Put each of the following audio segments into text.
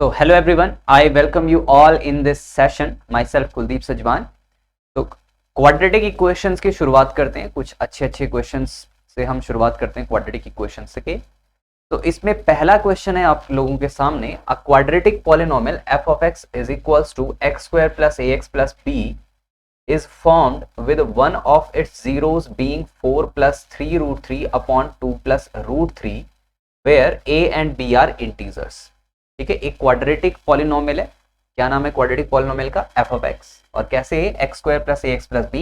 So hello everyone, I welcome you all in this session. Myself Kuldeep Sajwan. तो quadratic equations की शुरुआत करते हैं। कुछ अच्छे क्वेश्चंस से हम शुरुआत करते हैं क्वाड्रेटिक इक्वेशंस के। तो इसमें पहला क्वेश्चन है आप लोगों के सामने, a quadratic polynomial f of x is equals to x square plus ax plus b is formed with one of its zeros being 4 plus 3 root 3 upon 2 plus root 3 where a and b are integers। ठीक है, एक quadratic polynomial है। क्या नाम है quadratic polynomial का? f of x। और कैसे है? x square plus ax plus b,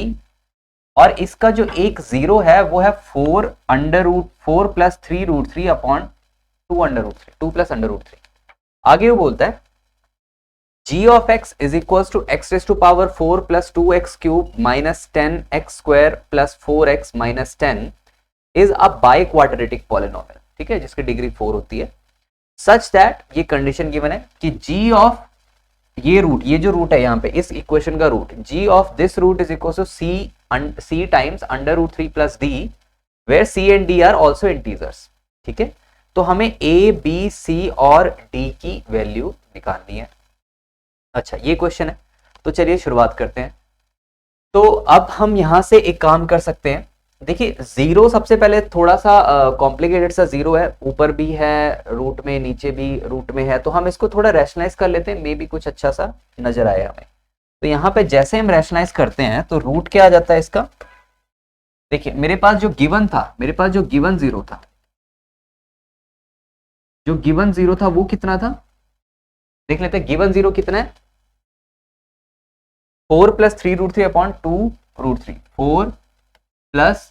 और इसका जो एक जीरो है वो है 4 plus 3 root 3 upon 2 under root 3, 2 plus under root 3। आगे वो बोलता है g of x is equal to x raise to power 4 plus 2x cube minus 10x square plus 4x minus 10 is a biquadratic polynomial. ठीक है, जिसकी degree 4 होती है। Such that, ये कंडीशन गिवन है कि g ऑफ ये root, ये जो रूट है यहाँ पे इस इक्वेशन का root, g of this root is equal to c times under root 3 plus d where c and d are also integers. ठीक है, तो हमें a b c और d की वैल्यू निकालनी है। अच्छा, ये क्वेश्चन है, तो चलिए शुरुआत करते हैं। तो अब हम यहां से एक काम कर सकते हैं। देखिए, जीरो सबसे पहले थोड़ा सा कॉम्प्लिकेटेड सा जीरो है, ऊपर भी है रूट में, नीचे भी रूट में है, तो हम इसको थोड़ा रैशनलाइज कर लेते हैं, मे बी कुछ अच्छा सा नजर आए हमें। तो यहाँ पे जैसे हम रैशनलाइज करते हैं तो रूट क्या आ जाता है इसका? देखिए, मेरे पास जो गिवन था, मेरे पास जो गिवन जीरो था, जो गिवन जीरो था वो कितना था? देख लेते हैं गिवन जीरो कितना है। 4 plus 3 root 3 upon 2 root 3, 4 plus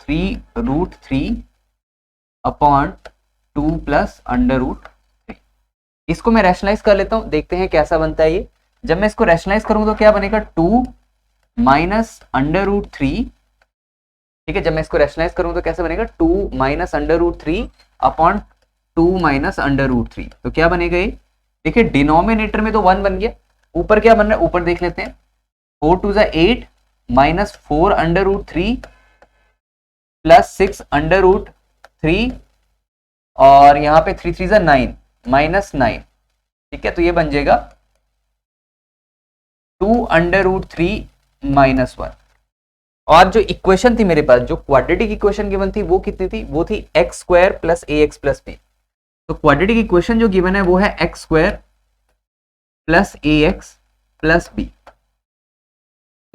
3 root 3 upon 2 plus under root 3। इसको मैं रैशनलाइज कर लेता हूं, देखते हैं कैसा बनता है ये। जब मैं इसको रैशनलाइज करूंगा तो क्या बनेगा? 2 माइनस अंडर रूट 3। ठीक है, जब मैं इसको रैशनलाइज करूंगा तो कैसे बनेगा? 2 minus under root 3 upon 2 minus under root 3। तो क्या बनेगा ये? देखिए, डिनोमिनेटर में तो 1 बन गया, ऊपर क्या बन रहा है? ऊपर देख लेते हैं। 4 to 8 minus 4 under root 3 plus 6 under root 3, और यहां पे 3 3 9 माइनस 9। ठीक है, तो ये बन जाएगा 2 अंडर रूट 3 माइनस 1। और जो इक्वेशन थी मेरे पास, जो क्वाड्रेटिक इक्वेशन गिवन थी वो कितनी थी? वो थी x square plus a x plus b. तो क्वाड्रेटिक इक्वेशन जो गिवन है वो है x square plus a x plus b.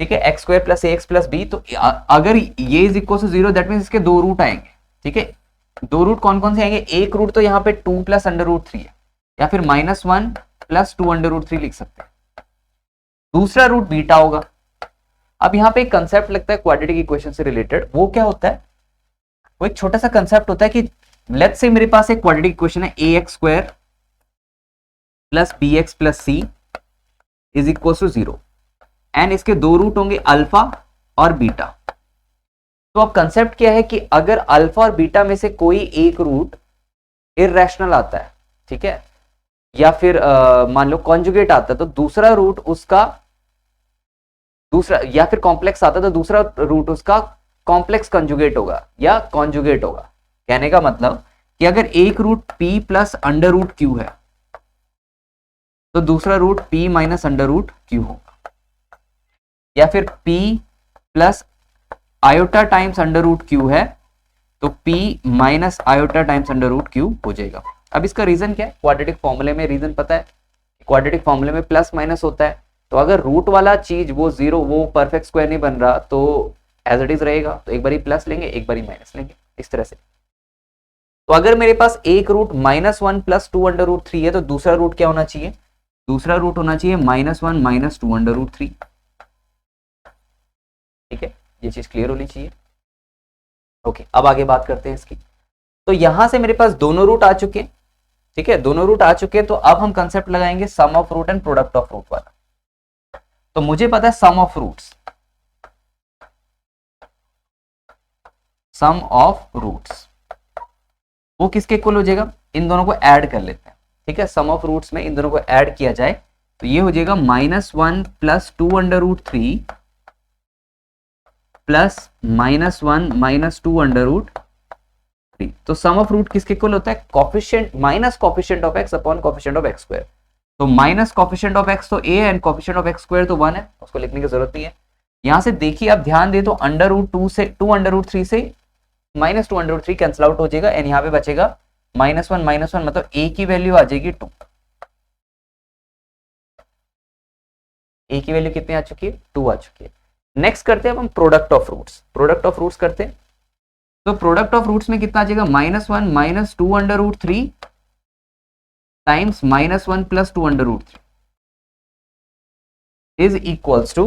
ठीक है, x square plus a x plus b. तो अगर ये is equal to 0, that means इसके दो रूट आएंगे। ठीक है, दो रूट कौन कौन से आएंगे? एक रूट तो यहाँ पे 2 प्लस अंडर रूट 3 है, या फिर -1 प्लस 2 अंडर रूट 3 लिख सकते हैं। दूसरा रूट बीटा होगा। अब यहाँ पे एक कंसेप्ट लगता है क्वाड्रेटिक इक्वेशन से रिलेटेड, वो क्या होता है? वो एक छोटा सा कंसेप्ट होता है कि लेट्स से मेरे पास एक क्वाड्रेटिक इक्वेशन है, A x square plus B x plus C is equal to 0, and इसके दो रूट होंगे अल्फा और बीटा। तो अब कंसेप्ट क्या है कि अगर अल्फा और बीटा में से कोई एक रूट इररेशनल आता है, ठीक है, या फिर मान लो कॉन्जुगेट आता है, तो दूसरा रूट उसका दूसरा, या फिर कॉम्प्लेक्स आता है तो दूसरा रूट उसका कॉम्प्लेक्स कंजुगेट होगा या कॉन्जुगेट होगा। कहने का मतलब कि अगर एक root p plus under root q है तो दूसरा root p minus under root q होगा, या फिर p plus iota times under root q है तो p minus iota times under root q हो जाएगा। अब इसका रीजन क्या है? क्वाड्रेटिक फॉर्मूले में रीजन पता है, क्वाड्रेटिक फॉर्मूले में प्लस माइनस होता है। तो अगर रूट वाला चीज वो जीरो, वो परफेक्ट स्क्वायर नहीं बन रहा, तो एज इट इज रहेगा, तो एक बारी प्लस लेंगे एक बारी माइनस लेंगे, इस तरह से। तो अगर मेरे पास एक रूट -1 प्लस 2 अंडर रूट 3 है तो दूसरा रूट क्या होना चाहिए? दूसरा रूट होना चाहिए -1 माइनस 2 अंडर रूट 3। ठीक है, ये चीज क्लियर होनी चाहिए। ओके, अब आगे बात करते हैं इसकी। तो यहां से मेरे पास दोनों रूट आ चुके हैं। ठीक है, दोनों रूट आ चुके हैं, तो अब हम कंसेप्ट लगाएंगे sum of root and product of root वाला। तो मुझे पता है sum of roots, sum of roots वो किसके इक्वल हो जाएगा? इन दोनों को ऐड कर लेते हैं। ठीक है, सम ऑफ रूट्स में इन दोनों को ऐड किया जाए तो ये हो जाएगा -1 plus 2 under root 3 plus -1 minus 2 under root 3। तो सम ऑफ रूट किसके इक्वल होता है? Coefficient minus coefficient of x upon coefficient of x square. तो माइनस कॉफिशिएंट ऑफ एक्स तो ए है and coefficient of x square तो 1 है, उसको लिखने की जरूरत नहीं है। यहां से देखिए आप ध्यान दे तो अंडर रूट 2 से 2 अंडर रूट 3 से minus 2 under root 3 cancel out हो जाएगा एंड यहाँ पे बचेगा -1 मतलब ए की वैल्यू आ जाएगी 2। ए की वैल्यू कितनी आ चुकी है? 2 आ चुकी है। नेक्स्ट करते हैं हम product of roots. Product of roots करते हैं तो प्रोडक्ट ऑफ रूट्स में कितना आ जाएगा? -1 - 2 under root 3 times -1 + 2 under root 3 is equals to,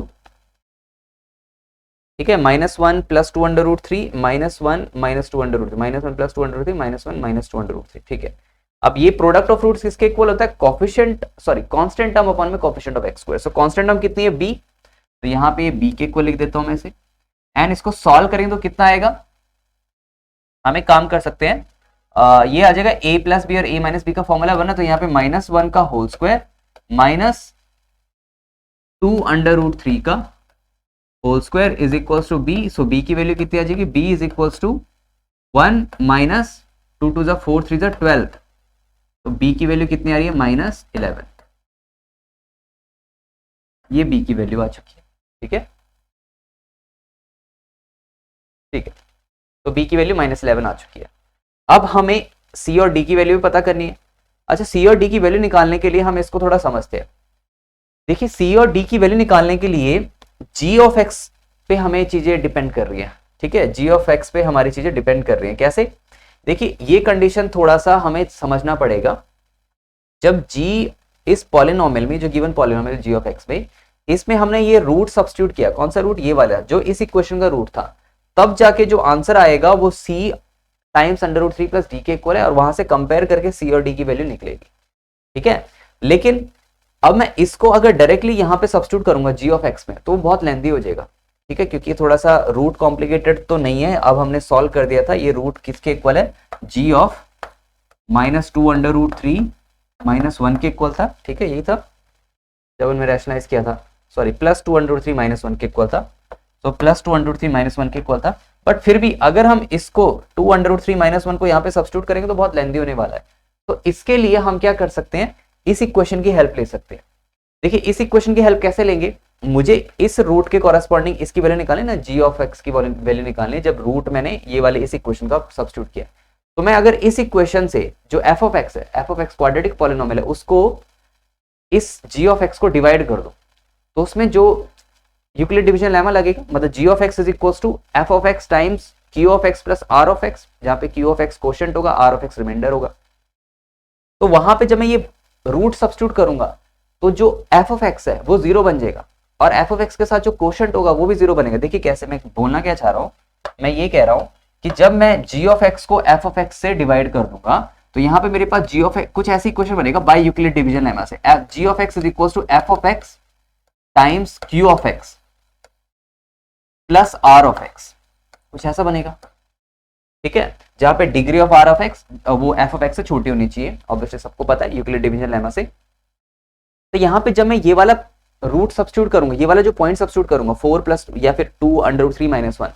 ठीक है, -1 + 2 under root 3 -1 - 2 under root 3 -1 + 2 under root 3 -1 - 2 under root 3। ठीक है, अब ये प्रोडक्ट ऑफ रूट्स किसके इक्वल होता है? Coefficient sorry constant term upon में coefficient of x square. So constant term कितनी है? b, तो यहाँ पे b के इक्वल लिख देता हूं मैं इसे एंड इसको सॉल्व करेंगे तो कितना आएगा? हम एक काम कर सकते हैं, ये आ जाएगा a + b और a - b का फॉर्मूला बना, तो यहाँ पे -1 का होल स्क्वायर -2 अंडर रूट 3 का whole square is equals to b। So b की वैल्यू कितनी आ जाएगी? b इज इक्वल्स टू 1 - 2 × 4 3 × 12, तो b की वैल्यू कितनी आ रही है? -11। ये b की वैल्यू आ चुकी है। ठीक है, ठीक है, तो b की वैल्यू -11 आ चुकी है। अब हमें c और d की वैल्यू भी पता करनी है। अच्छा, c और d की वैल्यू निकालने के लिए हम इसको थोड़ा समझते हैं। देखिए, c और d की वैल्यू निकालने के लिए g ऑफ x पे हमें चीजें डिपेंड कर रही है। ठीक है, g ऑफ x पे हमारी चीजें डिपेंड कर रही हैं। कैसे? देखिए, ये कंडीशन थोड़ा सा हमें समझना पड़ेगा। जब g इस पॉलिनोमियल में, जो given polynomial g of x में, इसमें हमने ये रूट सब्स्टिट्यूट किया। कौन सा रूट? ये वाला जो इस इक्वेशन का रूट था, तब जाके जो आंसर आएगा वो c times under root 3 + d के इक्वल है और वहां से कंपेयर करके c और d की वैल्यू निकलेगी। ठीक है, लेकिन अब मैं इसको अगर डायरेक्टली यहाँ पे सब्स्टिट्यूट करूंगा g ऑफ x में तो बहुत लेंथी हो जाएगा। ठीक है, क्योंकि थोड़ा सा रूट कॉम्प्लिकेटेड तो नहीं है। अब हमने सॉल्व कर दिया था, ये रूट किसके इक्वल है? g ऑफ -2 अंडर रूट 3 -1 के इक्वल था। ठीक है, यही था जब हमने रैशनलाइज किया था, सॉरी +2 अंडर रूट 3 -1 के इक्वल था। तो +2 अंडर रूट 3 -1 के इक्वल था। बट फिर भी अगर हम इसको 2 अंडर रूट 3 -1 को यहाँ पे सब्स्टिट्यूट करेंगे तो बहुत लेंथी होने वाला है। तो इसके लिए हम क्या कर सकते हैं? इस इक्वेशन की हेल्प ले सकते हैं। देखिए, इस इक्वेशन की हेल्प कैसे लेंगे? मुझे इस रूट के कॉरेस्पॉन्डिंग इसकी वैल्यू निकालनी ना, g ऑफ x की वैल्यू निकालनी, जब रूट मैंने ये वाले इस इक्वेशन का सब्स्टिट्यूट किया। तो मैं अगर इस इक्वेशन से जो f ऑफ x है, f of x quadratic polynomial है, उसको इस g ऑफ x को डिवाइड कर दो तो उसमें जो यूक्लिड डिवीजन लेमा लगेगा, मतलब g of x is equals to f of x times q of x plus r of x, जहां पे q ऑफ x कोशेंट होगा, r ऑफ x रिमाइंडर होगा। तो वहां पे जब मैं ये रूट सब्स्टिट्यूट करूंगा तो जो f ऑफ x है वो 0 बन जाएगा और f ऑफ x के साथ जो कोशेंट होगा वो भी 0 बनेगा। देखिए कैसे, मैं बोलना क्या चाह रहा हूं, मैं ये कह रहा हूं कि जब मैं g ऑफ x को f ऑफ x से डिवाइड कर दूंगा तो यहाँ पे मेरे पास g ऑफ x कुछ ऐसी इक्वेशन बनेगा बाय यूक्लिड डिवीजन लेमा से, g of x is equals to f of x times q of x plus r of x, कुछ ऐसा बनेगा। ठीक है, जहां पे degree of r of x वो f ऑफ x से छोटी होनी चाहिए, ऑब्वियसली सबको पता है यूक्लिड डिवीजन लेमा से। तो यहाँ पे जब मैं ये वाला रूट सब्स्टिट्यूट करूंगा, ये वाला जो पॉइंट सब्स्टिट्यूट करूंगा 4 प्लस या फिर 2 अंडर रूट 3 -1,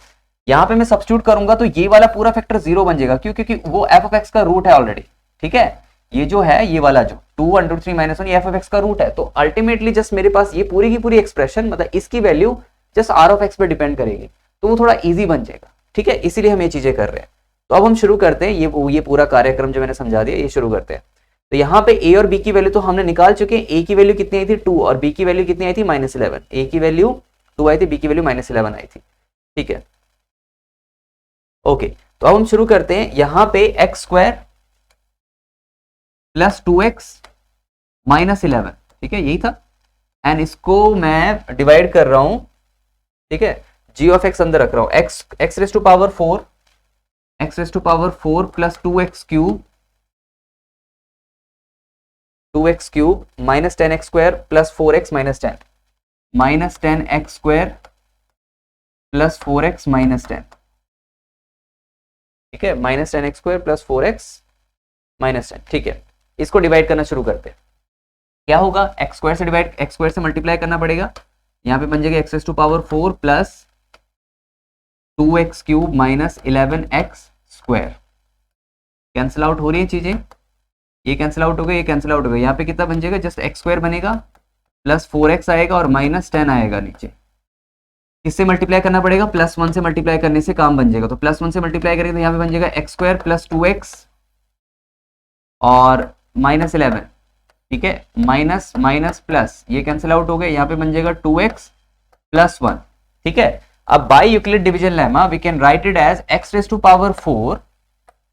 यहाँ पे मैं सब्स्टिट्यूट करूंगा तो ये वाला पूरा फैक्टर 0 बन जाएगा। क्यों? क्योंकि वो f ऑफ x का रूट है ऑलरेडी। ठीक है, ये जो है ये वाला जो 2 अंडर रूट 3 -1 ये f ऑफ x का रूट है। तो अल्टीमेटली जस्ट मेरे पास ये पूरी की पूरी एक्सप्रेशन, मतलब इसकी value just r of x पे डिपेंड करेगी, तो वो थोड़ा ईजी बन जाएगा। ठीक है, इसीलिए हम ये चीजें कर रहे हैं। तो अब हम शुरू करते हैं, ये पूरा कार्यक्रम जो मैंने समझा दिया ये शुरू करते हैं। तो यहाँ पे a और b की वैल्यू तो हमने निकाल चुके हैं। a की वैल्यू कितनी आई थी? 2 और b की वैल्यू कितनी आई थी? -11। a की वैल्यू 2 आई थी, b की वैल्यू -11 आई थी। ठीक है, ओके, तो अब हम शुरू करते हैं। यहाँ पे x² प्लस 2x -11, ठीक है, यही था, एंड इसको मैं डिवाइड कर रहा हूं। ठीक है, g ऑफ x अंदर रख रहा हूं, x raise to power 4 plus 2x cube minus 10x² plus 4x -10 -10x² plus 4x -10। ठीक है, -10x² प्लस 4x -10। ठीक है, इसको डिवाइड करना शुरू करते हैं। क्या होगा? x² से डिवाइड, x² से मल्टीप्लाई करना पड़ेगा। यहाँ पे बन जाएगा x raise to power 4 plus 2x cube minus 11x²। Cancel out हो रही है चीजें, ये कैंसिल आउट हो गया, ये कैंसिल आउट हो गया, यहाँ पे कितना बन जाएगा, जस्ट एक्स स्क्वायर बनेगा प्लस 4x आएगा और माइनस 10 आएगा नीचे। किससे मल्टीप्लाई करना पड़ेगा, +1 से मल्टीप्लाई करने से काम बन जाएगा। तो +1 से मल्टीप्लाई करेंगे तो यहाँ पे बन जाएगा एक्स स्क्वायर प्लस 2x और -11, ठीक है, माइनस माइनस प्लस, ये कैंसिल आउट हो गया, यहाँ पे बन जाएगा 2x + 1, ठीक है। अब by Euclid division lemma we can write it as x⁴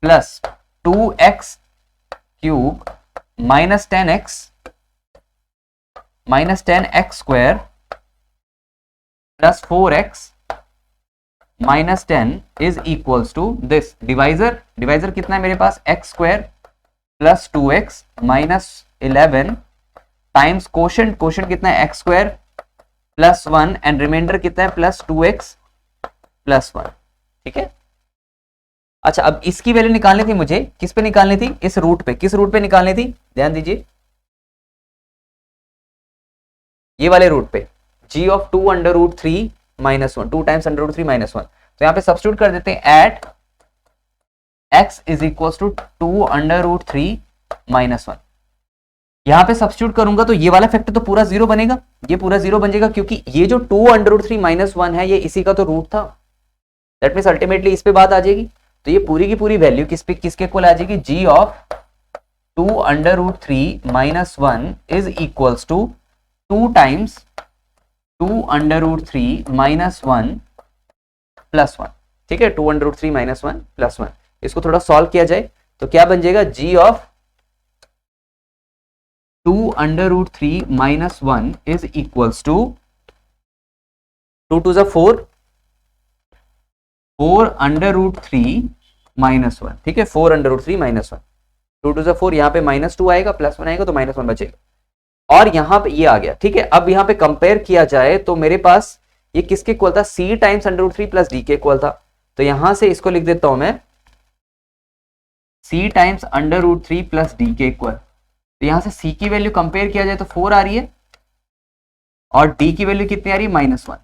plus 2x³ minus 10x² plus 4x minus 10 is equals to this divisor कितना है मेरे पास, x² plus 2x minus 11 times quotient कितना है, x² प्लस 1 एंड रिमाइंडर कितना है, plus 2x plus 1, ठीक है। अच्छा, अब इसकी वैल्यू निकालनी थी मुझे, किस पे निकालनी थी, इस रूट पे, किस रूट पे निकालनी थी, ध्यान दीजिए, ये वाले रूट पे, g(2√3 - 1), 2 टाइम्स √3 - 1। तो यहाँ पे सब्स्टिट्यूट कर देते हैं at x is equal to 2√3 - 1। यहाँ पे सब्स्टिट्यूट करूंगा तो ये वाला फैक्टर तो पूरा 0 बनेगा, ये पूरा 0 बन जाएगा, क्योंकि ये जो 2√3 - 1 है ये इसी का तो रूट था। दैट मीन्स अल्टीमेटली इस पे बात आ जाएगी, तो ये पूरी की पूरी वैल्यू किसके इक्वल आ जाएगी, g(2√3 - 1) is equals to 2 times 2√3 - 1 plus 1, ठीक है, 2√3 - 1 प्लस 1। इसको थोड़ा सॉल्व किया जाए तो क्या बन जाएगा, g(2√3 - 1) इज इक्वल्स टू 2 2 4, 4√3 - 1, ठीक है, 4√3 - 1, 2 2 4, यहाँ पे -2 आएगा, +1 आएगा तो -1 बचेगा, और यहाँ पे ये आ गया, ठीक है। अब यहाँ पे कंपेयर किया जाए तो मेरे पास ये किसके इक्वल था, c टाइम्स √3 प्लस d के इक्वल था। तो यहां से इसको लिख देता हूं मैं c टाइम्स √3 प्लस d के इक्वल। तो यहां से c की वैल्यू कंपेयर किया जाए तो 4 आ रही है और d की वैल्यू कितनी आ रही है, -1।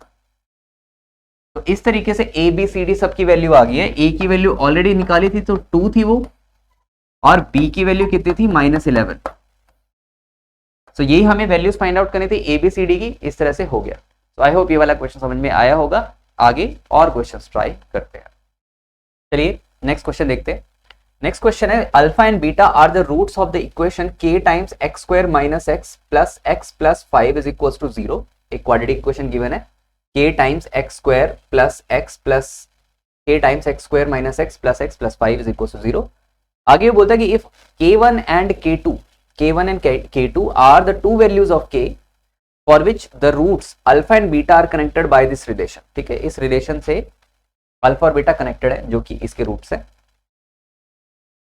तो इस तरीके से a b c d सबकी वैल्यू आ गई है। a की वैल्यू ऑलरेडी निकाली थी तो 2 थी वो, और b की वैल्यू कितनी थी, -11। तो यही हमें वैल्यूज फाइंड आउट करनी थी ए बी सी डी की, इस तरह से हो गया। तो आई होप ये वाला क्वेश्चन समझ में आया होगा। आगे और क्वेश्चंस ट्राई करते हैं। चलिए नेक्स्ट क्वेश्चन देखते हैं। नेक्स्ट क्वेश्चन है, alpha and beta are the roots of the equation k times x² - x plus x plus 5 is equals to 0। एक क्वाड्रेटिक इक्वेशन गिवन है, k times x² plus x plus k times x² - x plus x plus 5 is equals to 0। आगे वो बोलता है कि if k1 and k2 are the two values of k for which the roots alpha and beta are connected by this relation। ठीक है, इस relation से alpha और बीटा कनेक्टेड है जो कि इसके रूट्स है।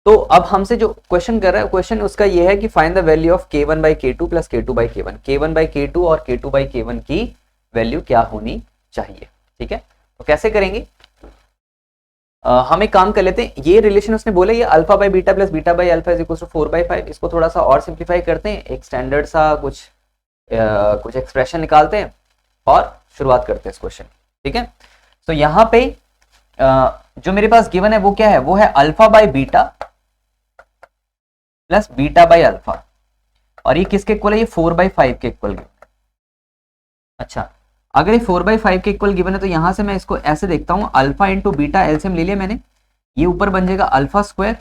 तो अब हमसे जो क्वेश्चन कर रहा है, क्वेश्चन उसका ये है कि find the value of k1 by k2 plus k2 by k1। k1 by k2 और k2 by k1 की वैल्यू क्या होनी चाहिए। ठीक है, तो कैसे करेंगे, हम एक काम कर लेते हैं। ये रिलेशन उसने बोला ये alpha by beta plus beta by alpha is equal to 4/5। इसको थोड़ा सा और सिंप्लीफाई करते हैं, एक स्टैंडर्ड सा कुछ एक्सप्रेशन निकालते हैं और शुरुआत करते हैं इस क्वेश्चन। ठीक है, तो यहाँ पे जो मेरे पास गिवन है वो क्या है, वो है alpha by beta plus beta by alpha, और ये किसके इक्वल है, ये 4/5 के इक्वल। अच्छा, अगर ये 4/5 के इक्वल गिवन है तो यहां से मैं इसको ऐसे देखता हूं, अल्फा इंटू बीटा एलसीएम ले लिया मैंने, ये ऊपर बन जाएगा alpha square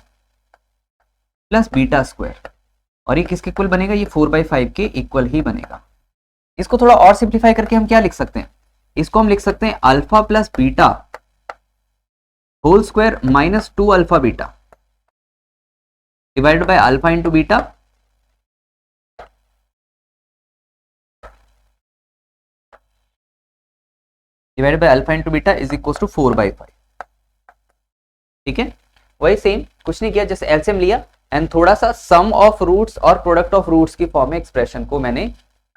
plus beta square, और ये किसके इक्वल बनेगा, ये 4/5 के इक्वल ही बनेगा। इसको थोड़ा और सिंप्लीफाई करके हम क्या लिख सकते हैं, इसको हम लिख सकते हैं alpha plus beta whole square minus 2 alpha beta divided by alpha into beta divided by alpha into beta is equal to 4/5। ठीक है, वही सेम कुछ नहीं किया, जैसे एलसीएम लिया एंड थोड़ा सा सम ऑफ रूट्स और प्रोडक्ट ऑफ रूट्स की फॉर्म में एक्सप्रेशन को मैंने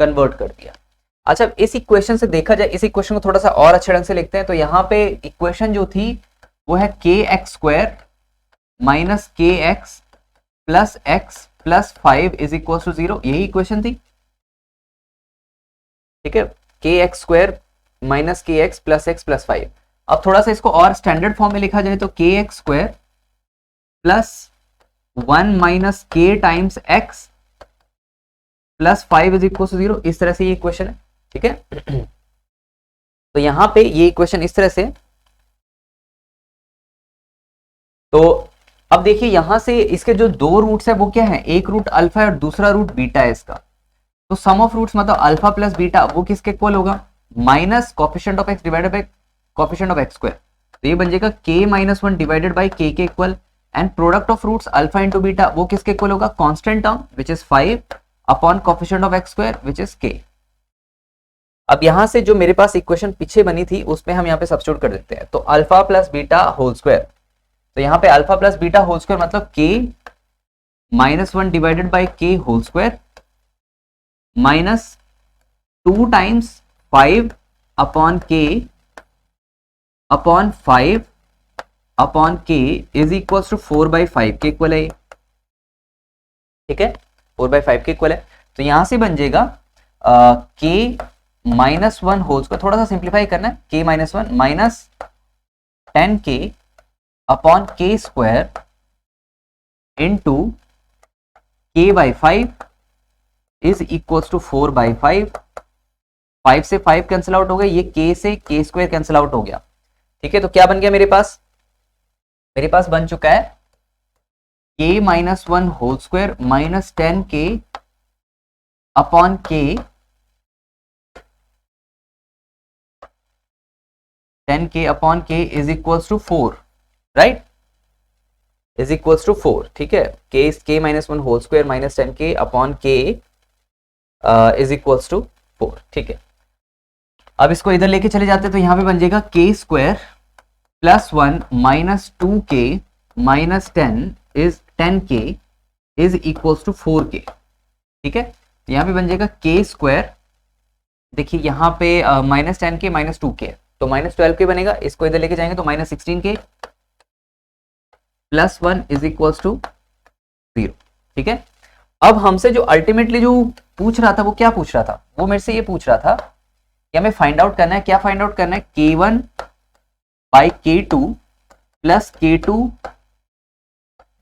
कन्वर्ट कर दिया। अच्छा, इस इक्वेशन से देखा जाए, इस इक्वेशन को थोड़ा सा और अच्छे ढंग से लिखते हैं। तो यहाँ पे इक्वेशन जो थी वो है kx² minus kx plus x plus 5 is equal to 0, यही इक्वेशन थी। ठीक है, kx² minus kx plus x plus 5। अब थोड़ा सा इसको और स्टैंडर्ड फॉर्म में लिखा जाए तो kx² plus 1 minus k times x plus 5 is equal to 0। इस तरह से ये इक्वेशन है, ठीक है। तो यहां पे ये इक्वेशन इस तरह से, तो अब देखिए यहां से इसके जो दो रूट्स है वो क्या है, एक रूट अल्फा है और दूसरा रूट बीटा है इसका। तो सम ऑफ रूट्स मतलब अल्फा प्लस बीटा वो किसके इक्वल होगा, minus coefficient of x divided by coefficient of x square. तो ये बन जाएगा k minus 1 divided by k equal, and product of roots alpha into beta वो किसके इक्वल होगा, constant term which is 5 upon coefficient of x square which is k. अब यहां से जो मेरे पास इक्वेशन पीछे बनी थी उसमें हम यहाँ पे सब्स्टिट्यूट कर देते हैं। तो alpha plus beta whole square, तो यहाँ पे alpha plus beta whole square मतलब k minus 1 divided by k whole square minus 2 times 5 upon k upon 5 upon k is equal to 4/5 k equal है, ठीक है, 4/5 के इक्वल है। तो यहां से बन जाएगा के माइनस 1 होल स्क्वायर, थोड़ा सा सिंप्लीफाई करना है, k minus 1 minus 10k upon k square into k/5 is equal to 4/5। 5 से 5 कैंसिल आउट हो गया, ये k से k स्क्वायर कैंसिल आउट हो गया, ठीक है। तो क्या बन गया मेरे पास बन चुका है k minus 1 whole square minus 10k upon k 10k upon k is equal to 4, right, is equal to 4, ठीक है। k minus 1 whole square minus 10k upon k is equal to 4, ठीक है। अब इसको इधर लेके चले जाते हैं तो यहां पे बन जाएगा k square plus 1 minus 2k minus 10k is equal to 4k, ठीक है। तो यहां पे बन जाएगा k स्क्वायर, देखिए यहां पे माइनस 10k माइनस 2k, तो माइनस 12k बनेगा, इसको इधर लेके जाएंगे तो minus 16k plus 1 is equal to 0, ठीक है। अब हमसे जो अल्टीमेटली जो पूछ रहा था वो क्या पूछ रहा था, वो मेरे से ये पूछ रहा था कि हमें फाइंड आउट करना है, क्या फाइंड आउट करना है, k1 by k2 plus k2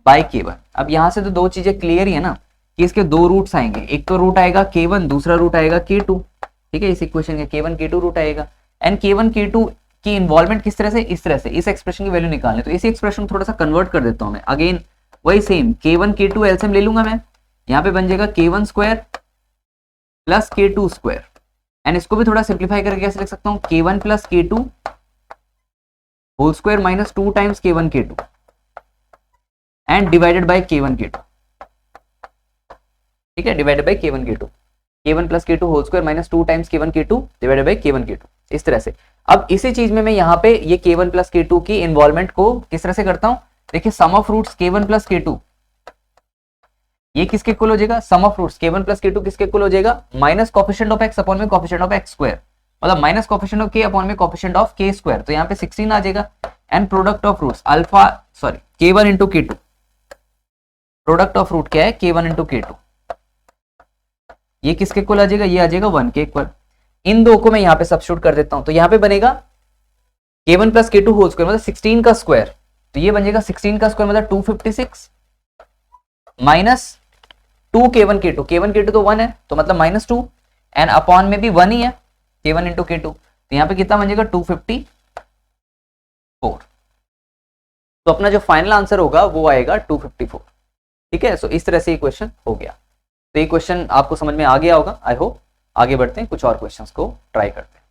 by k1। अब यहां से तो दो चीजें क्लियर ही है ना कि इसके दो रूट्स आएंगे, एक तो रूट आएगा k1, दूसरा रूट आएगा k2, ठीक है। इस इक्वेशन के k1 k2 रूट आएगा, एंड k1 k2 की इन्वॉल्वमेंट किस तरह से, इस तरह से, इस एक्सप्रेशन की वैल्यू निकालने। तो इसी एक्सप्रेशन को थोड़ा सा कन्वर्ट कर देता हूं मैं, अगेन वही सेम k1 k2 एलसीएम ले लूंगा मैं, यहाँ पे बन जाएगा k1 square plus k2 square, and इसको भी थोड़ा सिंप्लीफाई करके कैसे लिख सकता हूँ, k1 plus k2 whole square minus 2 times k1 k2 and divided by k1 k2, ठीक है, divided by k1 k2, k1 plus k2 whole square minus 2 times k1 k2 divided by k1 k2, इस तरह से। अब इसी चीज में मैं यहाँ पे ये k1 प्लस k2 की इन्वॉल्वमेंट को किस तरह से करता हूं, देखिए सम of roots k1 plus k2 ये किसके इक्वल हो जाएगा, सम of roots k1 plus k2 किसके इक्वल हो जाएगा, minus coefficient of x upon में कोफिशिएंट ऑफ x स्क्वायर, मतलब minus coefficient of k upon में कोफिशिएंट ऑफ k स्क्वायर। तो यहाँ पे 16 आ जाएगा, and product of roots alpha sorry k1 into k2, product of root क्या है k1 इंटू k2, ये किसके इक्वल आ जाएगा, ये आ जाएगा 1 के इक्वल। इन दो को मैं यहाँ पे सब्स्टिट्यूट कर देता हूं, तो यहाँ पे बनेगा k1 plus k2 whole square मतलब 16 का स्क्वायर, तो ये बन जाएगा 16 का स्क्वायर मतलब 256 माइनस 2 k1 k2 तो 1 है तो मतलब माइनस 2, एंड अपॉन में भी 1 ही है k1 इंटू k2, तो यहाँ पे कितना बन जाएगा 254। तो अपना जो फाइनल आंसर होगा वो आएगा 254, ठीक है। सो इस तरह से ये क्वेश्चन हो गया। तो ये क्वेश्चन आपको समझ में आ गया होगा, आई होप। आगे बढ़ते हैं, कुछ और क्वेश्चंस को ट्राई करते हैं।